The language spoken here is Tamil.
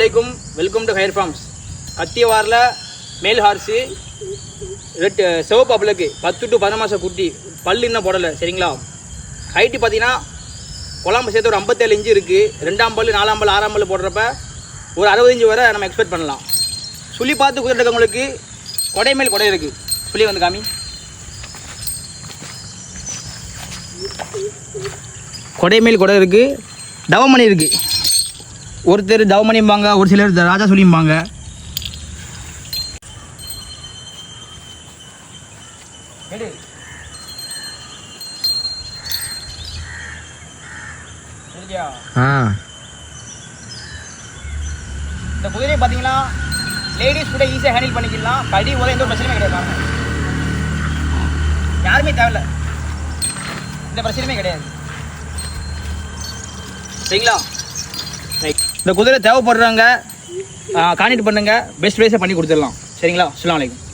அலைக்கும், வெல்கம் டு ஹையர் ஃபார்ம்ஸ். கத்தியவாரில் மேல் ஹார்ஸு ரெட் சிவப்பு அப்ளுக்கு 10 to 15 மாதம் குட்டி, பல் இன்னும் போடலை சரிங்களா. ஹைட்டு பார்த்தீங்கன்னா குழம்பு சேர்த்து ஒரு 57 இன்ச்சு இருக்குது. 2ஆம் பல் 4ஆம் பல் 6ஆம் பல் போடுறப்ப ஒரு 60 இன்ச்சு வரை நம்ம எக்ஸ்பெக்ட் பண்ணலாம். சுழி பார்த்து குதிரை இருக்கவங்களுக்கு கொடை மேல் கொடை இருக்குது. சுழி வந்து காமி, கொடை மேல் கொடை இருக்குது. தவமணி இருக்குது. ஒருத்தர் தவமணிம்பாங்க, ஒரு சிலர் ராஜா சொல்லிம்பாங்க. இந்த குதிரையை பார்த்தீங்கன்னா லேடிஸ் கூட ஈஸியாக ஹேண்டில் பண்ணிக்கலாம். கடி போல எந்த ஒரு பிரச்சனையுமே கிடையாது. யாருமே தேவையில்ல, இந்த பிரச்சனையுமே கிடையாது சரிங்களா. இந்த குதிரை தேவைப்படுறாங்க, கான்டாக்ட் பண்ணுங்க. பெஸ்ட் ப்ரைஸை பண்ணி கொடுத்துடலாம் சரிங்களா. அஸ்ஸலாமு அலைக்கும்.